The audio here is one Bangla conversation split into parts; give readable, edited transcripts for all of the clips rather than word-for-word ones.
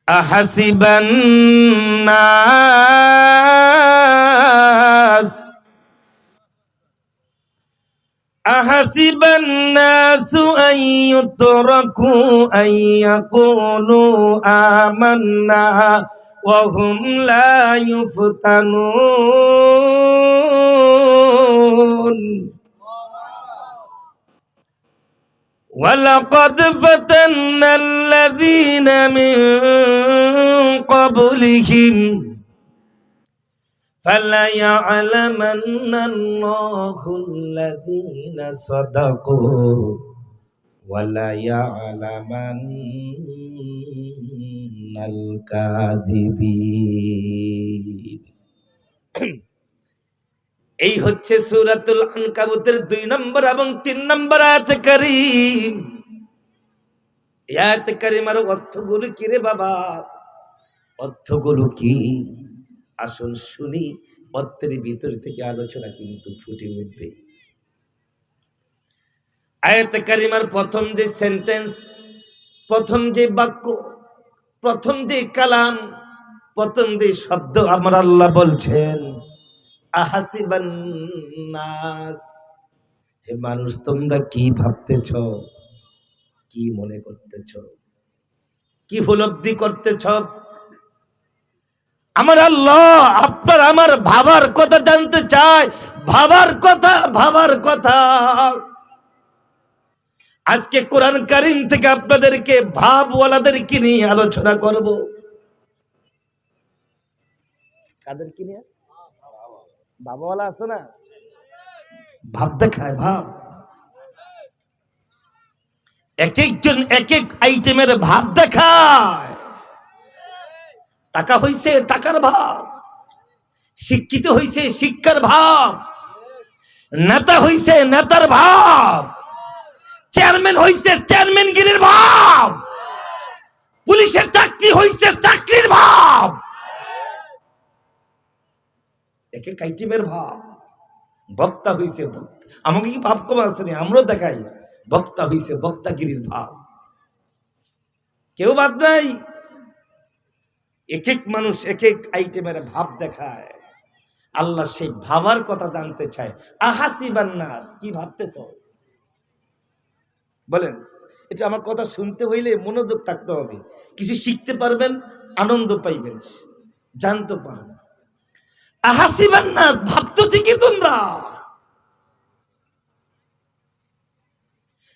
আহাসিবান নাস আহাসিবান নাসু আন ইউতরাকু আন ইয়াকুলু আমান্না ওয়া হুম লা ইফতানুন ওয়ালাকাদ ফাতান্নাল্লাযীনা মিন ক্বাবলিহিম ফালায়া'লামান্নাল্লাহুল্লাযীনা সাদাকু ওয়ালায়া'লামান্নাল কাযিবিন। এই হচ্ছে সূরাতুল আনকাবুতের 2 নম্বর এবং 3 নম্বর আয়াত কারীম। এই আয়াত কারীমের অর্থগুলো কি রে বাবা? অর্থগুলো কি? আসুন শুনি, অর্থের ভিতর থেকে আলোচনা কিন্তু ফুটে উঠবে। আয়াত কারীমার প্রথম যে সেন্টেন্স, প্রথম যে বাক্য, প্রথম যে কালাম, প্রথম যে শব্দ আমার আল্লাহ বলছেন আহাসিবান নাস, হে মানুষ তোমরা কি ভাবতেছ, কি মনে করতেছ, কি উপলব্ধি করতেছ? আমার আল্লাহ আপনার আমার ভাবার কথা জানতে চায়। ভাবার কথা, ভাবার কথা। আজকে কোরআন কারীম থেকে আপনাদেরকে ভাবওয়ালাদেরকে নিয়ে আলোচনা করব। কাদেরকে নিয়ে? ভাবওয়ালা আছে না, ভাব দেখায়, ভাব। এক একজন এক এক আইটেমের ভাব দেখায়। টাকা হইছে টাকার ভাব, শিক্ষিত হইছে শিক্ষার ভাব, নেতা হইছে নেতার ভাব, চেয়ারম্যান হইছে চেয়ারম্যানগিরির ভাব, পুলিশের চাকরি হইছে চাকরির ভাব। এক এক আইটেমের ভাব। বক্তা হইছে বক্তা, আমাকে কি ভাব কম আসেনি? আমরাও দেখাই বক্তা হইছে বক্তাগিরির ভাব, কেউ বাদ নাই। এক এক মানুষ এক এক আইটেমের ভাব দেখায়। আল্লাহ সেই ভাবার কথা জানতে চায়। আহাসিবান নাস, কি ভাবতেছ? বলেন, এটা আমার কথা শুনতে হইলে মনোযোগ থাকতে হবে। কিছু শিখতে পারবেন, আনন্দ পাইবেন, জানতে পারবেন। আহাসিবান নাস, ভাবতেছি কি তোমরা?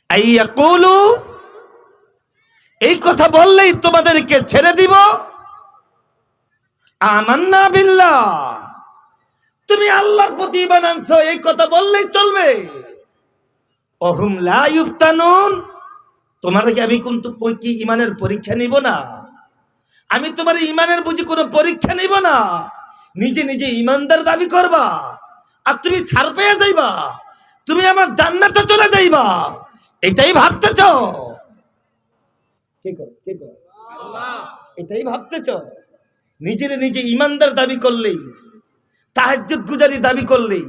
আইয়াকুলু, এই কথা বললেই তোমাদেরকে ছেড়ে দিব? আমান্না বিল্লাহ, তুমি আল্লাহর প্রতি ঈমান আনছো, এই কথা বললেই চলবে? ওহুম লা ইফতানুন, তোমার কি আমি কিন্তু কি ঈমানের পরীক্ষা নিব না? আমি তোমার ঈমানের বুঝি কোনো পরীক্ষা নিব না? নিজে নিজে ঈমানদার দাবি করবা আর তুমি ছাড় পেয়ে যাইবা, তুমি আমার জান্নাতে চলে যাইবা, এটাই ভাবতেছ? কে কর কে কর? আল্লাহ। এটাই ভাবতেছ? নিজের নিজে ঈমানদার দাবি করলেই, তাহাজ্জুদ গুজারি দাবি করলেই,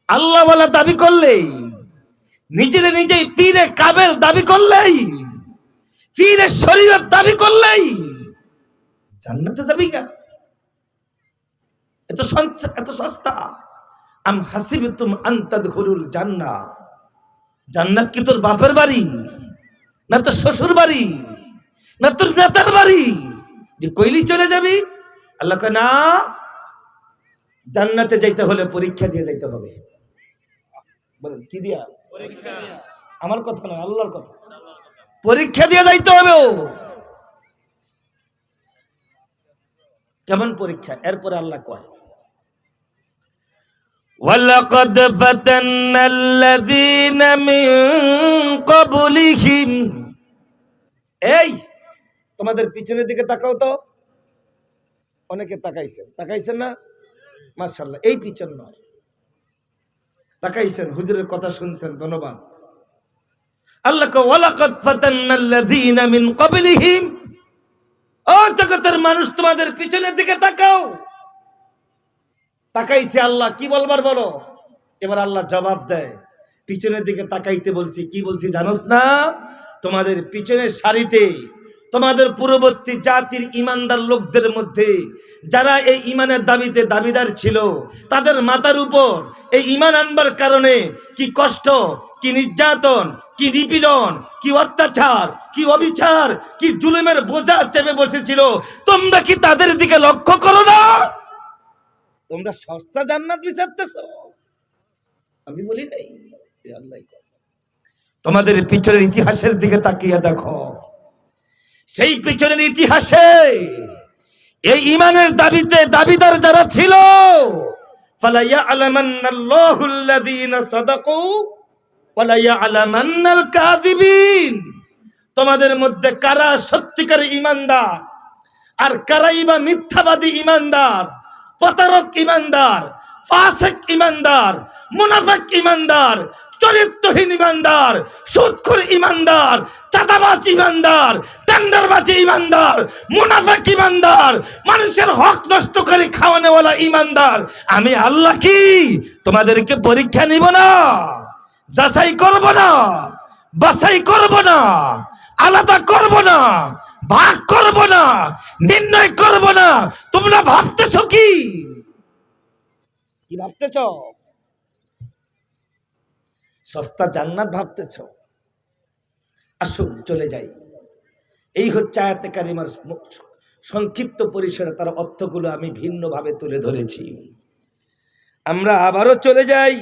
আল্লাহ ওয়ালা দাবি করলেই, নিজের নিজেই পীরে কাবেল দাবি করলেই, পীরে শরীয়ত দাবি করলেই জান্নাতে যাবি গা? এত সস্তা? আম হাসিবতুম আন তাদখুলুল জান্নাহ, জান্নাত কি তোর বাপের বাড়ি, না তোর শ্বশুর বাড়ি, না তোর নেতার বাড়ি যে কইলি চলে যাবি? আল্লাহ কয় না, জান্নাতে যাইতে হলে পরীক্ষা দিয়ে যাইতে হবে। বলেন কি দিয়া? পরীক্ষা। আমার কথা না, আল্লাহর কথা। পরীক্ষা দিয়ে যাইতে হবে। কেমন পরীক্ষা? এরপরে আল্লাহ কয় ওয়ালাকাদ ফাতান্নাল্লাযীনা মিন ক্বাবলিহিম, এই তোমাদের পিছনের দিকে তাকাও তো। অনেকে তাকাইছেন না? মাশাআল্লাহ। এই পিছন নয়, তাকাইছেন, হুজুরের কথা শুনছেন, ধন্যবাদ। আল্লাহ কয় ওয়ালাকাদ ফাতান্নাল্লাযীনা মিন ক্বাবলিহিম, ও জগতের মানুষ তোমাদের পিছনের দিকে তাকাও। তাকাইছে আল্লাহ, কি বলবার বলো? এবার আল্লাহ জবাব দেয়, পিছনের দিকে তাকাইতে বলছি, কি বলছি জানোস না? তোমাদের পিছনের সারিতে তোমাদের পূর্ববর্তী জাতির ইমানদার লোকদের মধ্যে যারা এই ইমানের দাবিতে দাবিদার ছিল, তাদের মাথার উপর এই ইমান আনবার কারণে কি কষ্ট, কি নির্যাতন, কি নিপীড়ন, কি অত্যাচার, কি অবিচার, কি জুলুমের বোঝা চেপে বসেছিল, তোমরা কি তাদের দিকে লক্ষ্য করো না? তোমরা সস্তা জান্নাত বিচারতেছ? আমি বলি নাই, আল্লাহ তোমাদের পিছনের ইতিহাসের দিকে তাকিয়ে দেখো। সেই পিছনের ইতিহাসে এই ইমানের দাবিতে দাবিদার যারা ছিল, ফালা ইয়ালামান্নাল্লাহুল্লাযীনা সাদাকু ওয়ালা ইয়ালামান্নাল কাযিবিন। তোমাদের মধ্যে কারা সত্যিকার ইমানদার আর কারাই বা মিথ্যাবাদী ইমানদার, প্রতারক ইমানদার, ফাসিক ইমানদার, মুনাফিক ইমানদার, চরিত্রহীন ইমানদার, সুদখোর ইমানদার, চাঁদাবাজ ইমানদার, টেন্ডারবাজ ইমানদার, মুনাফিক ইমানদার, মানুষের হক নষ্ট করে খাওয়ানোওয়ালা ইমানদার। আমি আল্লাহ কি তোমাদেরকে পরীক্ষা নিব না, যাচাই করব না, বাছাই করব না, আলাদা করব না, ভাগ করব না, নির্ণয় করব না? তোমরা ভাবতেছ কি ভাবতেছ? সস্তা জান্নাত ভাবতেছ? আসুন চলে যাই। এই হচ্ছে আয়াতে কারিমার সংক্ষিপ্ত পরিসরে তার অর্থগুলো আমি ভিন্নভাবে তুলে ধরেছি। আমরা আবারও চলে যাই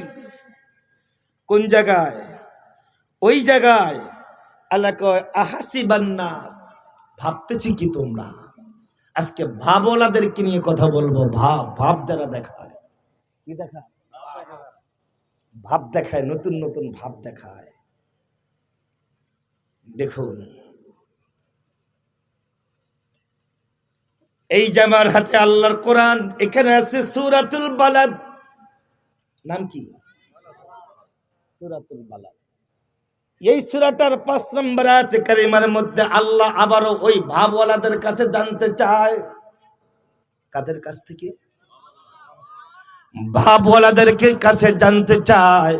কোন জায়গায়? ওই জায়গায় আল্লাহ কয় আহাসিবান নাস, ভাবতেছি কি তোমরা? আজকে ভাবওয়ালাদেরকে নিয়ে কথা বলবো। ভাব যারা দেখায়, কি দেখায়? ভাব দেখায়, নতুন নতুন ভাব দেখায়। দেখুন, এই যে আমার হাতে আল্লাহর কোরআন, এখানে আছে সূরাতুল বালাদ। নাম কি? সূরাতুল বালাদ। এই সূরাটার 5 নম্বর আয়াতে কারিমার মধ্যে আল্লাহ আবারও ওই ভাবওয়ালাদের কাছে জানতে চায়। কাদের কাছ থেকে? ভাবওয়ালাদেরকে কাছে জানতে চায়।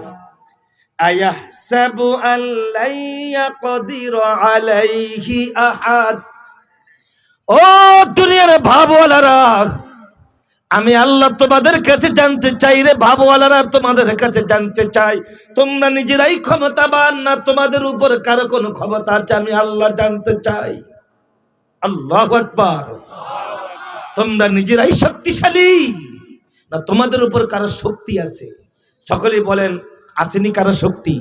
আয়াহসাবু আল্লা ইয়াকদিরু আলাইহি আহাদ। ও দুনিয়ার ভাবওয়ালারা, আমি আল্লাহ তোমাদের কাছে জানতে চাই রে ভাবওয়ালারা, তোমাদের কাছে জানতে চাই, তোমরা নিজেরাই ক্ষমতাবান না তোমাদের উপর কারো কোনো ক্ষমতা আছে? আমি আল্লাহ জানতে চাই। আল্লাহু আকবার। তোমরা নিজেরাই শক্তিশালী না তোমাদের উপর কারো শক্তি আছে? সকলেই বলেন, আসেনি কারো শক্তি?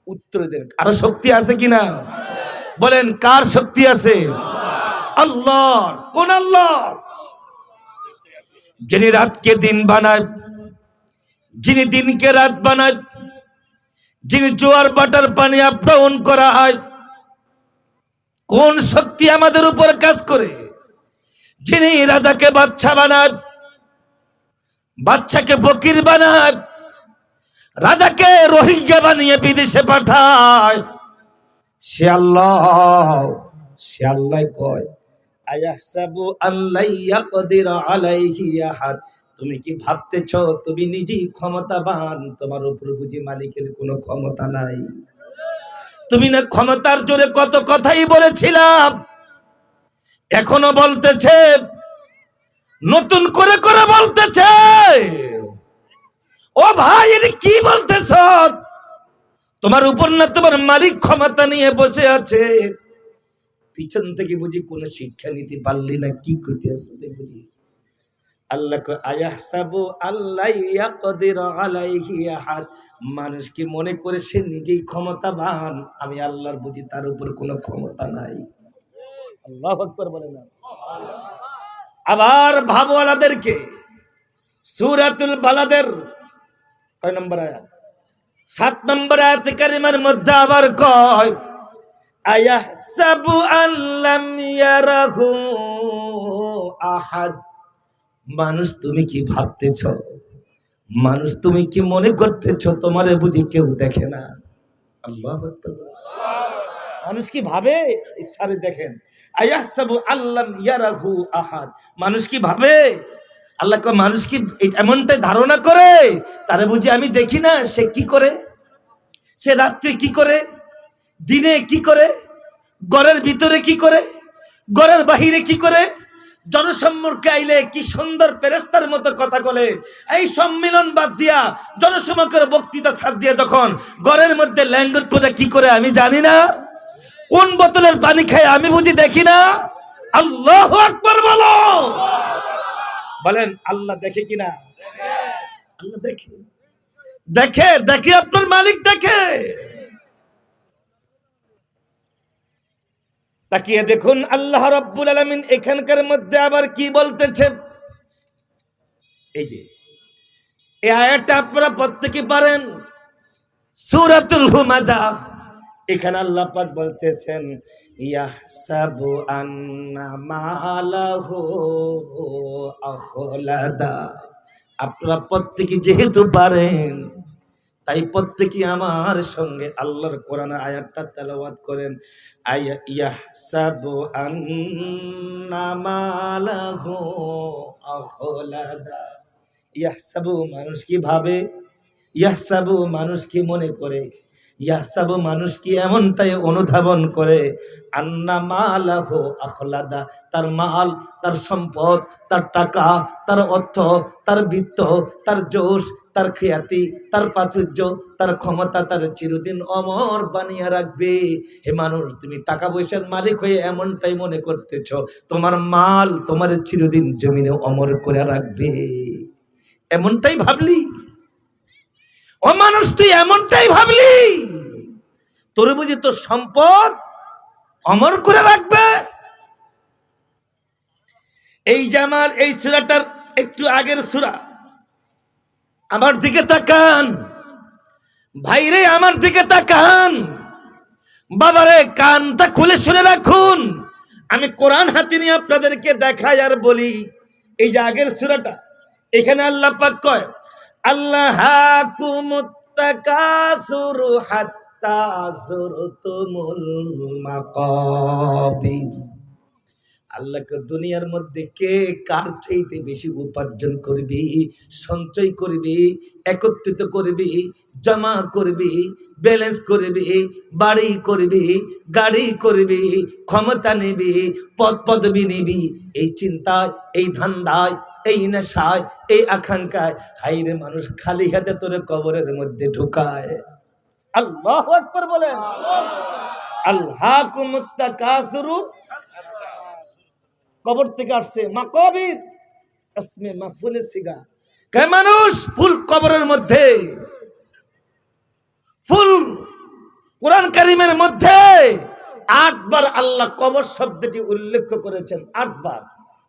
উত্তর দেন, কারো শক্তি আছে কিনা? বলেন, কার শক্তি আছে? আল্লাহর। কোন আল্লাহ? যিনি রাতকে দিন বানায়, যিনি দিনকে রাত বানায়, যিনি জোয়ার বাটার পানি আপ্যায়ন করা হয়। কোন শক্তি আমাদের উপর কাজ করে? যিনি রাজাকে বাদশা বানায়, বাদশাকে ফকির বানায়, রাজাকে রোহিঙ্গা বানিয়ে বিদেশে পাঠায়, সে আল্লাহ। সে আল্লাহ কয় আয়াহসাবু আল্লা ইয়াকদিরু আলাইহি আহাদ। তুমি কি ভাবতেছ তুমি নিজেই ক্ষমতাবান? তোমার উপর বুঝি মালিকের কোনো ক্ষমতা নাই? তুমি না ক্ষমতার জোরে কত কথাই বলেছিলাম, এখনো বলতেছে, নতুন করে করে বলতেছে। ও ভাই, এটা কি বলতেছ? তোমার উপর না তোমার মালিক ক্ষমতা নিয়ে বসে আছে? পিছন থেকে বুঝি কোনো শিক্ষা নিতে পারলি না? কি করতে আসতে বলি? আল্লাহ কয় আয়াহসাবু আল্লা ইয়াকদিরু আলাইহি আহাদ। মানুষ কি মনে করে সে নিজেই ক্ষমতাবান? আমি আল্লাহর বুঝি তার উপর কোনো ক্ষমতা নাই? আল্লাহু আকবার বলেন না। আবার ভাবওয়ালাদেরকে সূরাতুল বালাদের কয় নম্বর আয়াত? 7 নম্বর আয়াত কারিমার মধ্যে আবার কয় আয়াহসাবু আল্লাম ইয়ারাহু আহাদ। মানুষ তুমি কি ভাবতেছ? মানুষ তুমি কি মনে করতেছ তোমারে বুঝি কেউ দেখে না? আল্লাহু আকবার। মানুষ কি ভাবে? ইসারে দেখেন, আয়াহসাবু আল্লাম ইয়ারাহু আহাদ। মানুষ কি ভাবে? আল্লাহ কয় মানুষ কি এমনটাই ধারণা করে তারে বুঝি আমি দেখি না? সে কি করে? সে রাত্রে কি করে? দিনে কি করে? ঘরের ভিতরে কি করে, ঘরের বাহিরে কি করে, জনসম্মুখে আইলে কি সুন্দর ফেরেশতার মতো কথা বলে। এই সম্মেলন বাদ দিয়া জনসম্মুখের বক্তৃতা ছাড় দিয়ে যখন ঘরের মধ্যে ল্যাঙ্গুয়েজ করে কি করে আমি জানি না, কোন বোতলের পানি খায় আমি বুঝি দেখি না। আল্লাহু আকবার বলো। বলেন আল্লাহ দেখে কিনা? আল্লাহ দেখে, দেখে, দেখে, আপনার মালিক দেখে। তাকিয়ে দেখুন আল্লাহ রাব্বুল আলামিন এখানকার মধ্যে আবার কি বলতেছে। এই যে এই আয়াতটা আপনারা প্রত্যেকে পারেন, সূরাতুল হুমাযা। এখানে আল্লাহ পাক বলতেছেন ইয়াহসাবু আন্না মালাহু আখলাদা। আপনারা প্রত্যেকে যেহেতু পারেন তাই প্রত্যেকে আমার সঙ্গে আল্লাহর কোরআনের আয়াতটা তেলাওয়াত করেন। ইয়াহসাবু আন্না মালাহু আখলাদা। ইয়াহসাবু মানুষ কি ভাবে, ইয়াহসাবু মানুষ কি মনে করে, ইয়াহসাবু মানুষ কি এমনটাই অনুধাবন করে, আন্না মালাহু আখলাদা, তার মাল, তার সম্পদ, তার টাকা, তার অর্থ, তার বিত্ত, তার যশ, তার খ্যাতি, তার প্রাচুর্য, তার ক্ষমতা তার চিরদিন অমর বানিয়ে রাখবে। হে মানুষ, তুমি টাকা পয়সার মালিক হয়ে এমনটাই মনে করতেছ তোমার মাল তোমার চিরদিন জমিনে অমর করে রাখবে, এমনটাই ভাবলি? ও মানুষ, তুই এমনটাই ভাবলি তোর বুঝি তোর সম্পদ অমর করে রাখবে? এই জামাল এই সূরাটার একটু আগের সূরা, আমার দিকে তাকান ভাইরে, আমার দিকে তাকান বাবারে, কানটা খুলে শুনে রাখুন। আমি কোরআন হাতে নিয়ে আপনাদেরকে দেখাই আর বলি। এই যে আগের সূরাটা, এখানে আল্লাহ পাক কয় আল্লাহাকুমুত তাকাসুরু হাত্তা যুরতুমুল মাকাবির। আল্লাহকে দুনিয়ার মধ্যে কে কার চাইতে বেশি উপার্জন করবি, সঞ্চয় করবি, একত্রিত করবি, জমা করবি, ব্যালেন্স করবি, বাড়ি করবি, গাড়ি করবি, ক্ষমতা নিবি, পদ পদবি নিবি, এই চিন্তায়, এই ধান্দায়, এই নেশায়, এই আকাঙ্ক্ষায় হাইরে মানুষ খালি হাতে তোরে কবরের মধ্যে ঢুকায়। আল্লাহু আকবার বলেন। আল্লাহাকুমুত তাকাসুরু, কবর থেকে আসছে মাকাবির, ইসমে মাফউলে সিগা। কে মানুষ ফুল কবরের মধ্যে, ফুল কোরআন কারীমের মধ্যে 8 বার আল্লাহ কবর শব্দটি উল্লেখ করেছেন, 8 বার।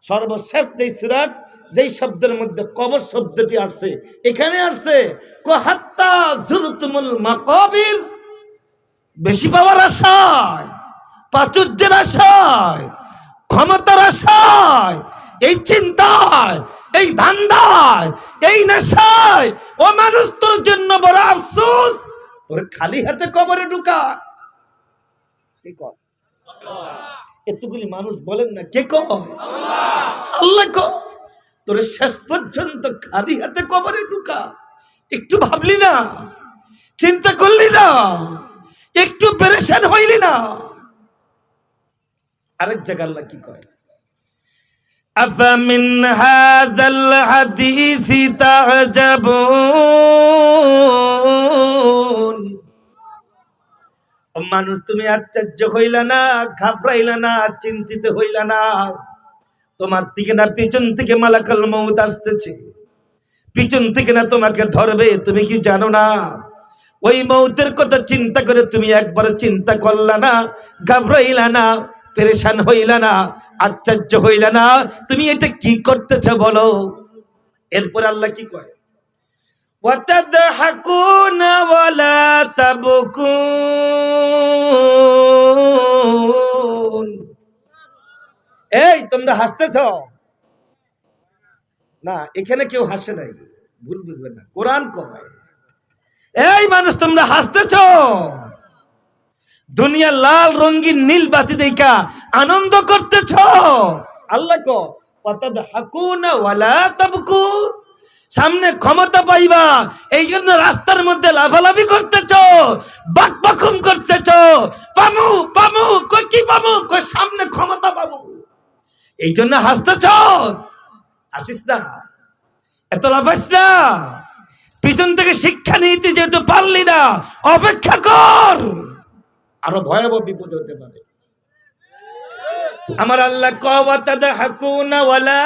সর্বশেষ যেই সূরাত যেই শব্দের মধ্যে কবর শব্দটি আসছে, এখানে আসছে হাত্তা যুরতুমুল মাকাবির। বেশি পাওয়ার আশায়, প্রাচুর্যের আশায়, ক্ষমতার আশায়, এই চিন্তায়, এই ধান্দায়, এই নেশায় ও মানুষ তোর জন্য বড় আফসোস, তোর খালি হাতে কবরে ঢুকায়। কে কয়? এতগুলি মানুষ বলেন না, কে কয়? আল্লাহ কয় তোর শেষ পর্যন্ত খালি হাতে কবরে ঢুকা। একটু ভাবলি না, চিন্তা করলি না, একটু পেরেশান হইলি না? আরেক জায়গা আল্লাহ কি কয়, আফামিন হাযাল হাদীসি তা'জাবুন। মানুষ তুমি আশ্চর্য হইলা না, ঘাবড়াইলা না, চিন্তিত হইলা না? তোমার দিকে না পিছন থেকে মালাকুল মউত আসতেছে, পিছন থেকে না তোমাকে ধরবে। তুমি কি জানো না? ওই মউতের কথা চিন্তা করে তুমি একবার চিন্তা করলা না, ঘাবড়াইলা না, পেরেশান হইলা না, আশ্চর্য হইলা না? তুমি এটা কি করতেছ বলো? এরপর আল্লাহ কি কয়, ওয়াতাদহাকুনা ওয়ালা তাবকুন। এই তোমরা হাসতেছ না, এখানে কেউ হাসে নাই, ভুল বুঝবেন না, কোরআন কয় এই মানুষ তোমরা হাসতেছ, দুনিয়া লাল রঙিন নীল বাতি দেখা আনন্দ করতেছ। আল্লাহ কয় ওয়াতাদহাকুনা ওয়ালা তাবকুন, সামনে ক্ষমতা পাইবা, এই জন্য রাস্তার মধ্যে লাফালাফি করতেছ, বাকবাকুম করতেছ, পামু পামু কই কি পামু, কই সামনে ক্ষমতা পাবো, এই জন্য হাসতেছ। আসিস না, এত লাফাইস না, পিছন থেকে শিক্ষা নিতে যেহেতু পারলি না, অপেক্ষা কর, আরো ভয়াবহ বিপদ হতে পারে। আমার আল্লাহ কওয়া তাদহাকুনা ওয়ালা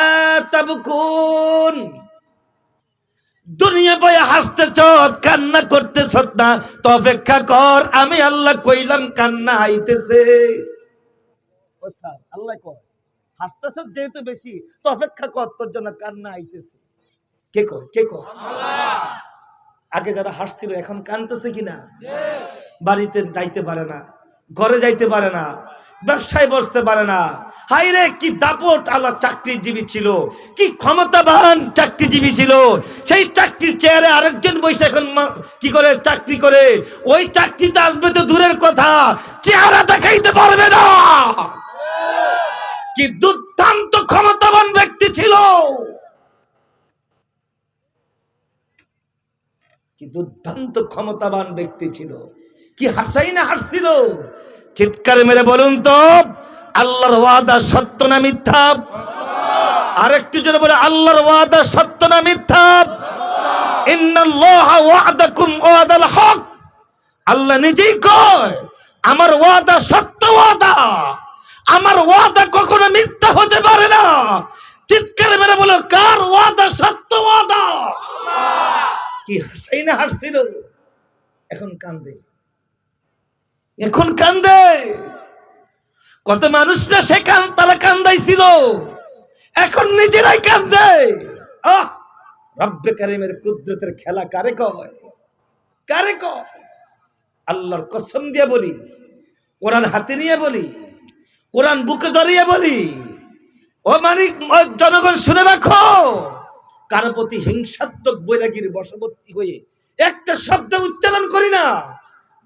তাবকুন, দুনিয়া পায় হাসতেছ, কান্না করতেছ না, তো অপেক্ষা কর, আমি আল্লাহ কইলাম কান্না আইতেছে। ও স্যার, আল্লাহ কয় হাসতেছ যেহেতু বেশি, তো অপেক্ষা কর, তোর জন্য কান্না আইতেছে। কে কয়? কে কয়? আল্লাহ। আগে যারা হাসছিল এখন কানতেছে কিনা? বাড়িতে যাইতে পারে না, ঘরে যাইতে পারে না, ব্যবসায় বসতে পারে না। হাই রে, কি দাপট আল্লাহ চাকরিজীবী ছিল, কি ক্ষমতাবান চাকরিজীবী ছিল, সেই চাকরির চেয়ারে আরেকজন বসে এখন কি করে চাকরি করে, ওই চাকরিতে আসবে তো দূরের কথা, চেহারা দেখাইতে পারবে না। কি দুর্দান্ত ক্ষমতাবান ব্যক্তি ছিল, কি দুর্দান্ত ক্ষমতাবান ব্যক্তি ছিল, কি হাসাই না হাসছিল। চিৎকার মেরে বলুন তো, আল্লাহর ওয়াদা সত্য না মিথ্যা? আরেকটু জোরে বলে, আল্লাহর ওয়াদা সত্য না মিথ্যা? ইন্নাল্লাহা ওয়াদাকুম ওয়াদাল হক, আল্লাহ নিজেই কয় আমার ওয়াদা সত্য ওয়াদা, আমার ওয়াদা কখনো মিথ্যা হতে পারে না। চিৎকার মেরে বলো, কার ওয়াদা সত্য ওয়াদা? কি হাসাই না হাসছিল, এখন কান্দে, এখন কান্দে। কত মানুষরা সে তারা কান্দাইছিল, এখন নিজেরাই কান্দে। আহ, রব্বে কারিমের কুদরতের খেলা কারে কয়? কারে কয়? আল্লাহর কসম দিয়ে বলি, কোরআন হাতে নিয়ে বলি, কোরআন বুকে ধরিয়ে বলি, ও মানিক জনগণ শুনে রাখো, কারো প্রতি হিংসাত্মক বৈরাগীর বশবর্তী হয়ে একটা শব্দ উচ্চারণ করি না।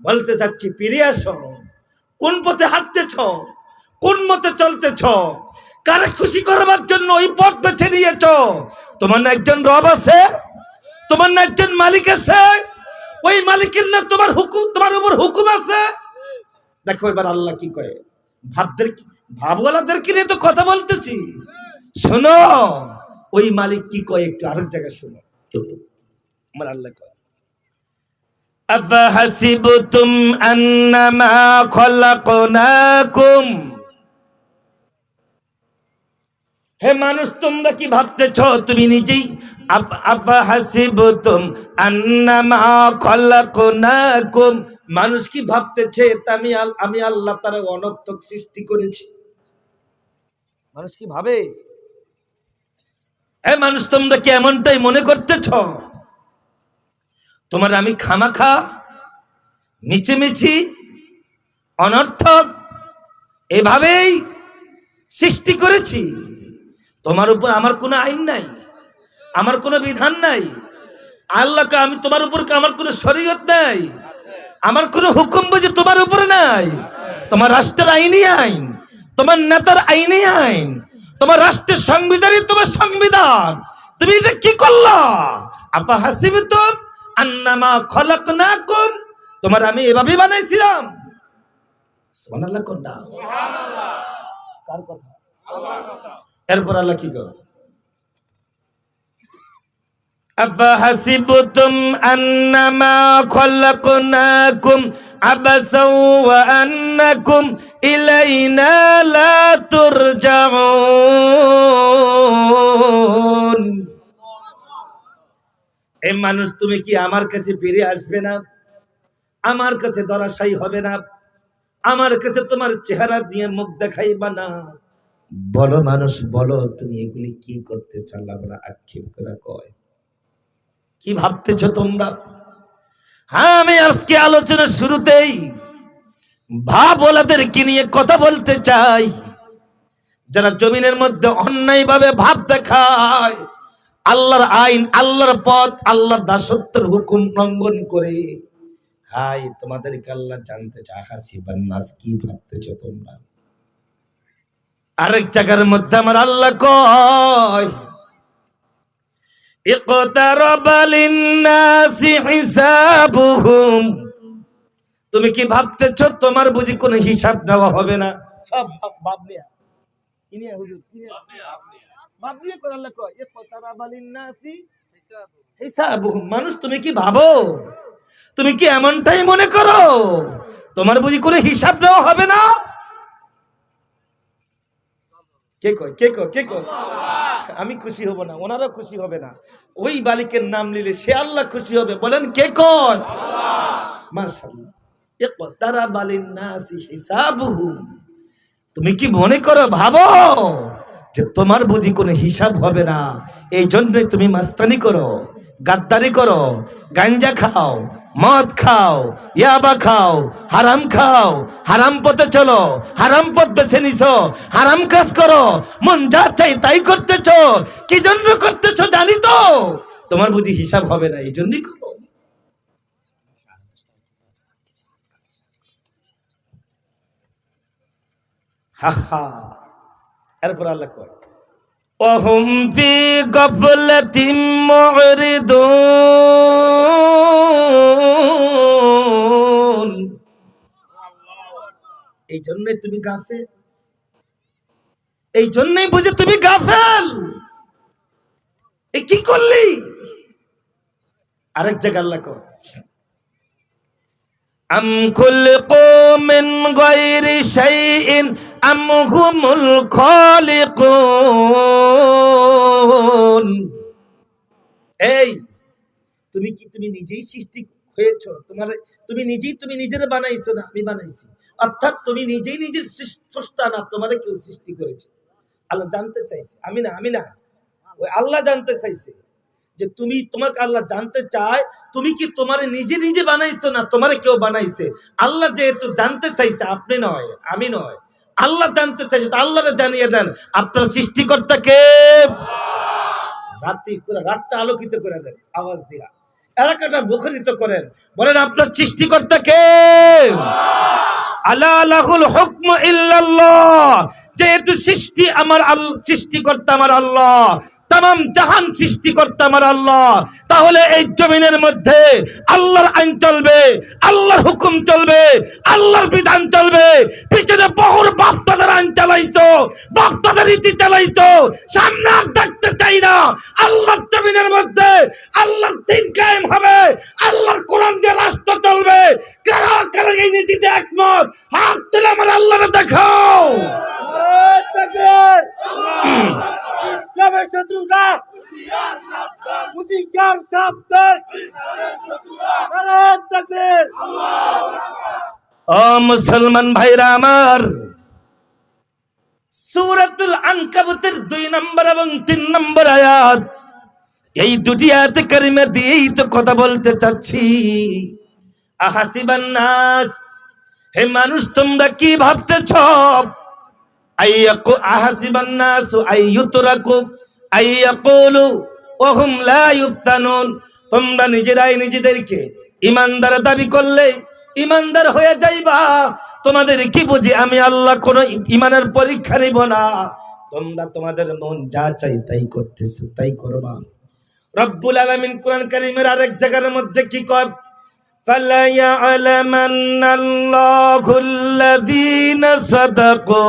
বলতে চাচ্ছি, ফিরে আসো, কোন পথে হাঁটতেছ, কোন মতে চলতেছ, কারে খুশি করবার জন্য ওই পথ বেছে নিয়েছ। তোমার না একজন রব আছে, তোমার না একজন মালিক আছে, ওই মালিকের না তোমার হুকুম, তোমার উপর হুকুম আছে। দেখো এবার আল্লাহ কি কয়, ভাবওয়ালাদেরকে নিয়ে তো কথা বলতেছি, শোনো ওই মালিক কি কয়, একটু আরেক জায়গায় শোনো। আমার আল্লাহ কয়, আফাহাসিবতুম আন্নামা খলাকনাকুম, হে মানুষ তোমরা কি ভাবতেছ, তুমি নিজেই আফাহাসিবতুম আন্নামা খলাকনাকুম, মানুষ কি ভাবতেছে আমি আল্লাহ তাআলা অনর্থক সৃষ্টি করেছি? মানুষ কি ভাবে? হে মানুষ তোমরা কি এমনটাই মনে করতেছ তোমার আমি খামাখা মিছিমিছি অনর্থক এভাবেই সৃষ্টি করেছি? তোমার উপর আমার কোনো আইন নাই, আমার কোনো বিধান নাই। আল্লাহকে আমি তোমার উপর, আমার কোনো শরীয়ত নাই, আমার কোনো হুকুম বুঝি তোমার উপরে নাই। তোমার রাষ্ট্রের আইনই আইন, তোমার নেতার আইনই আইন, তোমার রাষ্ট্রের সংবিধানই তোমার সংবিধান। তুমি এটা কি করলা? আপা হাসিবতুম আন্নামা খলাকনাকুম, তোমার আমি এভাবেই বানাইছিলাম। সুবহানাল্লাহ কোন না? সুবহানাল্লাহ। কার কথা? আল্লাহর কথা। এরপর আল্লাহ কি করে, আফাহাসিবতুম আন্নামা খলাকনাকুম আবাসাও ওয়া আন্নাকুম ইলাইনা লা তুরজাউন, এই মানুষ তুমি কি আমার কাছে ফিরে আসবে না, আমার কাছে ধরাশায়ী হবে না, আমার কাছে তোমার চেহারা দিয়ে মুখ দেখাইবা না? বলো মানুষ বলো, তুমি এগুলি কি করতেছ? আল্লাহ আক্ষেপ করে কয়, কি ভাবতেছ তোমরা? হ্যাঁ, আমি আজকে আলোচনা শুরুতেই ভাবওয়ালাদেরকে নিয়ে কথা বলতে চাই, যারা জমিনের মধ্যে অন্যায়ভাবে ভাব দেখায়, আল্লাহর আইন, আল্লাহর পথ, আল্লাহর দাসত্বের হুকুম লঙ্ঘন করে। হাই, তোমাদেরকে আল্লাহ জানতে চায়, হাসিবান নাস, কি ভাবতেছ তোমরা? আরেক জায়গার মধ্যে আমার আল্লাহ কয়, ইকতারাবা লিন-নাসি হিসাবুহুম। তুমি কি ভাবতেছ তোমার বুঝি কোনো হিসাব নেওয়া হবে না? সব ভাব নিয়া কি নিয়া হুজুর, কি নিয়া ভাব নিয়ে করে আল্লাহ কয় ইকতারাবা লিন-নাসি হিসাবুহুম। মানুষ তুমি কি ভাবো, তুমি কি এমনটাই মনে করো তোমার বুঝি কোনো হিসাব নেওয়া হবে না? কে কয়, কে কয়, কে কয়? আমি খুশি হব না, ওনারা খুশি হবে না। ওই বালিকের নাম নিলে সে আল্লাহ খুশি হবে। বলেন কে কয়? মাশাআল্লাহ। ইকতারাবা লিন-নাসি হিসাবুহুম। তুমি কি মনে করো, ভাবো যে তোমার বুঝি কোনো হিসাব হবে না, এই জন্যই তুমি মাস্তানি করো, গাদ্দারি করো, গাঞ্জা খাও, মদ খাও, ইয়াবা খাও, হারাম পথে চলো, হারাম পথ বেছে নিছো, হারাম কাজ করো, মন যা চাই তাই করতেছো। কি জন্য করতেছো জানি তো, তোমার বুঝি হিসাব হবে না, এই জন্যই করো। হা হা। এরপর আল্লাহ কয় ওহুম ফি গাফলাতিম মুরিদুন। এই জন্যই তুমি গাফেল, এই জন্যই বুঝে তুমি গাফেল। এ কি করলি? আরেক জায়গায় আল্লাহ কয় আম খুলকু মিন গায়রি শাইইন আম হুমুল খালিকুন। এই তুমি নিজেই সৃষ্টি হয়েছো, তুমি নিজের বানাইছো না আমি বানাইছি? অর্থাৎ তুমি নিজেই নিজের স্রষ্টা না, তোমারে কেউ সৃষ্টি করেছে। আল্লাহ জানতে চাইছে, আমি না, ওই আল্লাহ জানতে চাইছে যে তোমাকে আল্লাহ জানতে চায় তুমি কি তোমারে নিজে বানাইছো না তোমারে কেউ বানাইছে। আল্লাহ যেহেতু জানতে চাইছে, আপনি নয়, আমি নয়, আল্লাহ জানতে চাইছে, তো আল্লাহরে জানিয়ে দেন আপনার সৃষ্টিকর্তা কে। রাত্রি পুরো রাতটা আলোকিত করে দেন আওয়াজ দিয়া, এলাকাটা মুখরিত করেন, বলেন আপনার সৃষ্টিকর্তা কে। আলা লাহুল হুকমু ইল্লাল্লাহ। যেহেতু সৃষ্টিকর্তা আমার আল্লাহ, তামাম জাহান সৃষ্টিকর্তা আমার আল্লাহ, তাহলে এই জমিনের মধ্যে আল্লাহর আইন চলবে, আল্লাহর হুকুম চলবে, আল্লাহর বিধান চলবে। পিছনে বহুর বাপ-দাদার আইন চালাইছো, বাপ-দাদার রীতি চালাইছো, সামনে আর দেখতে চাই না। আল্লাহর জমিনের মধ্যে আল্লাহর দ্বীন কায়েম হবে, আল্লাহর কোরআন দিয়ে রাষ্ট্র চলবে। কারা কারা এই নীতিতে একমত? হাত তুলে আমার আল্লাহকে দেখাও। ইসলামের শত্রুরা হুঁশিয়ার সাবধান। নারায়ে তাকবীর। ও মুসলমান ভাইরা আমার, সূরাতুল আনকাবুতের 2 নম্বর এবং 3 নম্বর আয়াত, এই দুটি আয়াতে কারিমা দিয়েই তো কথা বলতে চাচ্ছি। আহাসিবান নাস, হে মানুষ তোমরা কি ভাবতেছ? আহাসিবান নাস আইয়ুতরাকু আইয়াকুলু ওয়া হুম লা ইফতানুন। তোমরা নিজেরাই নিজেদেরকে ঈমানদার দাবি করলে ঈমানদার হয়ে যাইবা। তোমাদের কি বুঝি আমি আল্লাহ কোন ঈমানের পরীক্ষা নিব না? তোমরা তোমাদের মন যা চাই তাই করতেছো, তাই করবা। রব্বুল আলামিন কোরআন কারীমের আরেক জায়গার মধ্যে কি কয়? ফালা ইয়ালামান্নাল্লাহুল্লাযীনা সাদাকু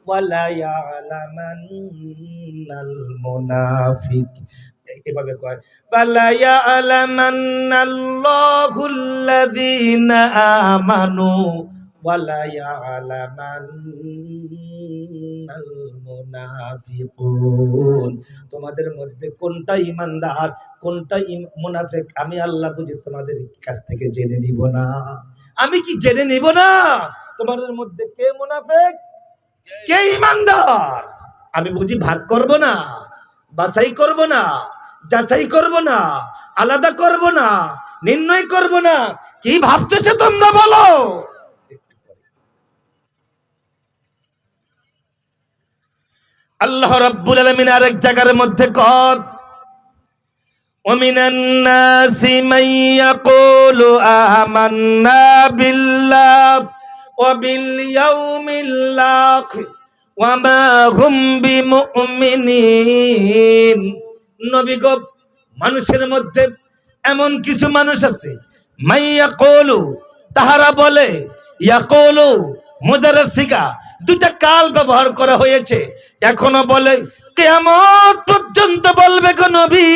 ওয়া লা ইয়ালামান্নাল মুনাফিক। এভাবে কয় ফালা ইয়ালামান্নাল্লাহুল্লাযীনা আমানু ওয়া লা ইয়ালামান্নাল মুনাফিকুন। তোমাদের মধ্যে কোনটা ঈমানদার কোনটা মুনাফিক আমি আল্লাহ বুঝি তোমাদের কাছ থেকে জেনে নিব না? আমি কি জেনে নিব না তোমাদের মধ্যে কে মুনাফিক কে ঈমানদার? আমি বুঝি ভাগ করব না, বাছাই করব না, যাচাই করব না, আলাদা করব না, নির্ণয় করব না? কি ভাবতেছো তোমরা বলো? আল্লাহ রাব্বুল আলামিন আরেক জায়গার মধ্যে কয় ওয়ামিনান নাসি মান ইয়াকুলু আমান্না বিল্লাহি ওয়া বিল ইয়াউমিল আখির ওয়া মা হুম বিমুমিনিন। নবী গো, মানুষের মধ্যে এমন কিছু মানুষ আছে মাইয়া কলু, তাহারা বলে, ইয়া কলু মুজারসিকা, দুইটা কাল ব্যবহার করা হয়েছে। এখনো বলে কিয়ামত পর্যন্ত বলবে গো নবী,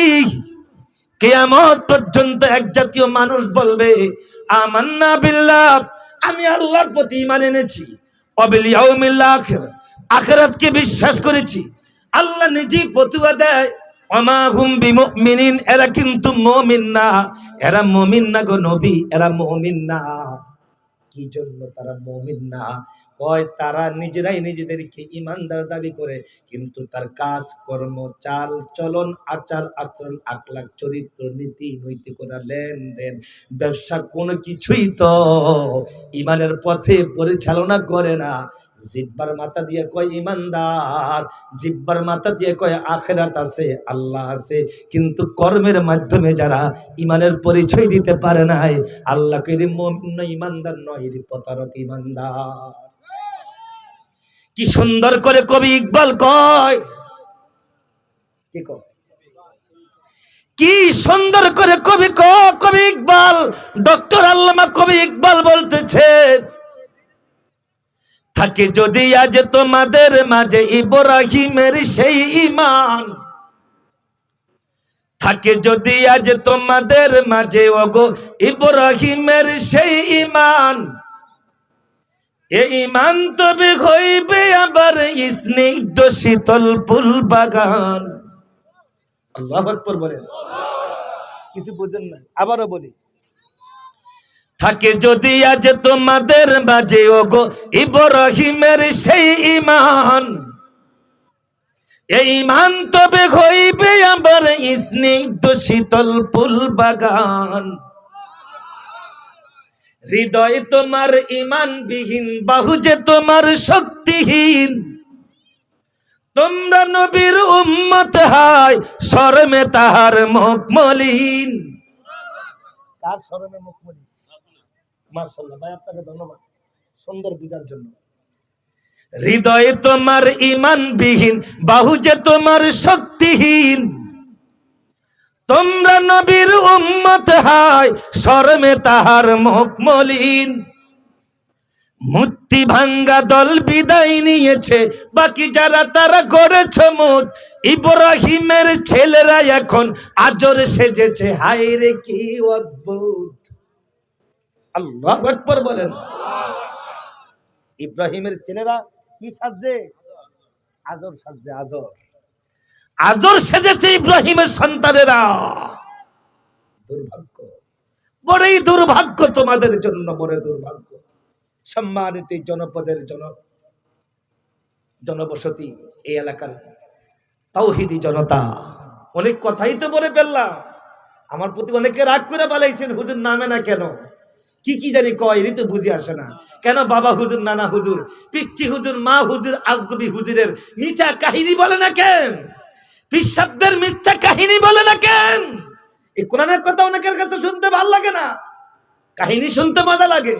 কিয়ামত পর্যন্ত এক জাতীয় মানুষ বলবে আমান্না বিল্লাহ, আমি আল্লাহর প্রতি ঈমান এনেছি, ওয়াবিল ইয়াউমিল আখির, আখিরাতকে বিশ্বাস করেছি। আল্লাহ নিজেই ফতোয়া দেয় ওমা হুম বিমুমিনিন, এরা কিন্তু মুমিন না, এরা মুমিন না গো নবী, এরা মুমিন না। কি জন্য তারা মুমিন না? কয় তারা নিজেরাই নিজেদেরকে ইমানদার দাবি করে, কিন্তু তার কাজ কর্ম, চাল চলন, আচার আচরণ, আখলাক, চরিত্র, নীতি নৈতিকতা, লেনদেন, ব্যবসা, কোনো কিছুই তো ইমানের পথে পরিচালনা করে না। জিহ্বার মাথা দিয়ে কয় ইমানদার, জিহ্বার মাথা দিয়ে কয় আখিরাত আছে, আল্লাহ আছে, কিন্তু কর্মের মাধ্যমে যারা ইমানের পরিচয় দিতে পারে নাই, আল্লাহকে মুমিন নয়, ইমানদার নয়, প্রতারক ইমানদার। কি সুন্দর করে কবি ইকবাল কয়, কি সুন্দর করে কবি ইকবাল, ডক্টর আল্লামা কবি ইকবাল বলতেছে, থাকে যদি আজ তোমাদের মাঝে ইব্রাহিমের সেই ঈমান, থাকে যদি আজ তোমাদের মাঝে ওগো ইব্রাহিমের সেই ঈমান, এই ঈমান তবে হইবে আবার স্নিগ্ধ শীতল ফুল বাগান। আল্লাহু আকবার বলেন, কিছু বুঝেন না, আবারও বলি, থাকে যদি আজ তোমাদের মাঝে ওগো ইব্রাহিমের সেই ঈমান, এই ঈমান তবে হইবে আবার স্নিগ্ধ শীতল ফুল বাগান। হৃদয় তোমার ঈমান বিহীন, বাহু যে তোমার শক্তিহীন, তোমরা নবীর উম্মত হায়, শরমে তাহার মুখ মলিন। কার শরমে মুখ মলিন? মাশাআল্লাহ ভাই, আপনাকে ধন্যবাদ সুন্দর বুঝার জন্য। হৃদয় তোমার ঈমান বিহীন, বাহু যে তোমার শক্তিহীন, তোমরা নবীর উম্মত হায়, শরমে তাহার মুখ মলিন। মূর্তি ভাঙ্গা দল বিদায় নিয়েছে, বাকি যারা তারা করেছে মুত, ইব্রাহিমের ছেলেরা এখন আজর সেজেছে, হায় রে কি অদ্ভুত। আল্লাহু আকবার বলেন। ইব্রাহিমের ছেলেরা কি সাজছে? আজর সাজছে, আজর, আজর সেজেছে ইব্রাহিমের সন্তানেরা। দুর্ভাগ্য, বড়ই দুর্ভাগ্য তোমাদের জন্য, বড় দুর্ভাগ্য। সম্মানিত জনপদের জনবসতি, এই এলাকার তাওহীদি জনতা, অনেক কথাই তো বলে ফেললাম। আমার প্রতি অনেকে রাগ করে বলেছেন, হুজুর নামে না কেন, কি কি জানি কয়, এরই তো বুঝে আসে না। কেন বাবা হুজুর, নানা হুজুর, পিচ্চি হুজুর, মা হুজুর, আজগবি হুজুরের মিথ্যা কাহিনী বলে না কেন? পিসাবদের মিথ্যা কাহিনী বলে না কেন? এই কোরআনের কথা অনেকের কাছে শুনতে ভালো লাগে না, কাহিনী শুনতে মজা লাগে।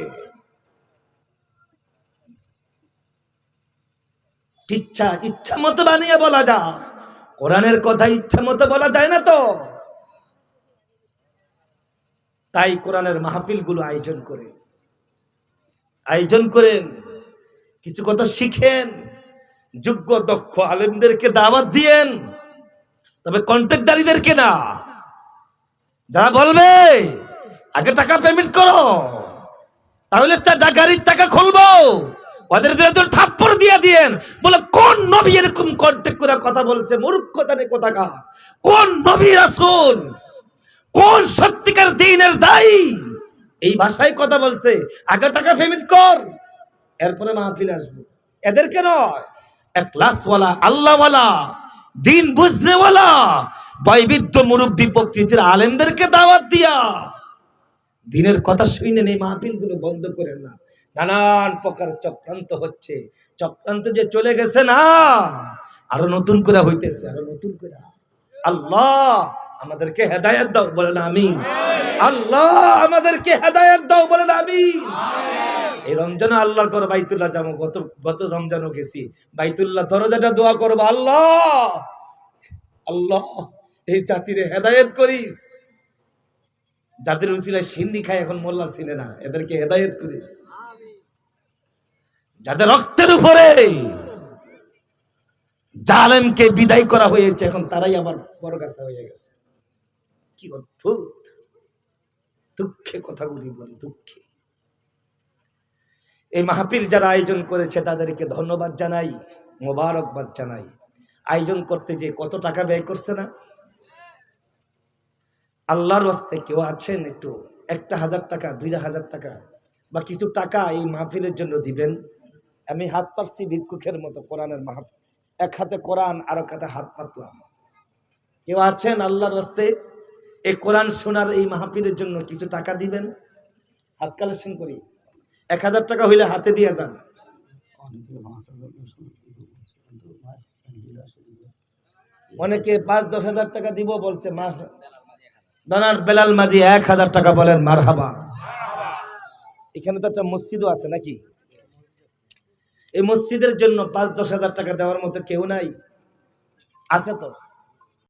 ইচ্ছা মতো বানিয়ে বলা যায়, কোরআনের কথা ইচ্ছা মতো বলা যায় না তো। তাই কোরআনের মাহফিল গুলো আয়োজন করেন, কিছু কথা শিখেন, যোগ্য দক্ষ আলেমদেরকে দাওয়াত দিয়েন, তবে কন্ট্রাক্টদারীদেরকে না। যারা বলবে আগে টাকা পেমেন্ট করো, তাহলে গাড়ির টাকা খুলবো, ওদের থাপ্পড় দিয়ে দিয়েন। বলে কোন নবী এরকম কন্ট্যাক্ট করে কথা বলছে? মূর্খতারে কোথাকার, কোন নবী রাসূল, কোন সত্যিকার দ্বীনের দায়ী এই ভাষায় কথা বলছে? আগে টাকা পেমেন্ট কর, এরপরে মাহফিল আসবো। এদেরকে নয়, ইখলাসওয়ালা, আল্লাহওয়ালা, দিন বুঝনেওয়ালা, বৈবিধ্য মুরব্বী প্রকৃতির আলেমদেরকে দাওয়াত দিয়া দিনের কথা শুনে এই মাহফিলগুলো বন্ধ করেন না। নানান প্রকার চক্রান্ত হচ্ছে, চক্রান্ত যে চলে গেছে না, আরো নতুন করে হইতেছে, আরো নতুন করে। আল্লাহ আমাদেরকে হেদায়েত দাও, বলেন আমিন। আল্লাহ আমাদেরকে হেদায়েত দাও, বলেন আমিন। এই রমজানে আল্লাহর ঘর বাইতুল্লাহ যাবো, গত রমজানও গেছি, বাইতুল্লাহ দরজাটা দোয়া করবো, আল্লাহ আল্লাহ এই জাতিরে হেদায়েত করিস, যাদের উসিলায় সিন্নি খায় এখন মোল্লা চিনে না, এদেরকে হেদায়েত করিস। যাদের রক্তের উপরে জালেমকে বিদায় করা হয়েছে, এখন তারাই আবার বড়গাছা হয়ে গেছে। কি অদ্ভুত! দুঃখে কথাগুলি বলি, দুঃখে। এই মাহফিল যারা আয়োজন করেছে তাদেরকে ধন্যবাদ জানাই, মোবারকবাদ জানাই। আয়োজন করতে যে কত টাকা ব্যয় করছে না? আল্লাহর রাস্তে কেউ আছেন একটু 1,000 টাকা, 2,000 টাকা বা কিছু টাকা এই মাহফিলের জন্য দিবেন? আমি হাত পাচ্ছি ভিক্ষুকের মতো, কোরআনের মাহফিল, এক হাতে কোরআন আর এক হাতে হাত পাতলাম। কেউ আছেন আল্লাহর রাস্তে এই কোরআন শোনার এই মাহফিলের জন্য কিছু টাকা দিবেন? হাত কালেকশন করি, 1,000 টাকা হইলে হাতে দিয়ে যান। অনেকে 5-10 হাজার টাকা দিব বলছে। দানার বেলাল মাঝি 1,000 টাকা বলেন মারহাবা। এখানে তো একটা মসজিদও আছে নাকি? এই মসজিদের জন্য 5-10 হাজার টাকা দেওয়ার মতো কেউ নাই? আছে তো?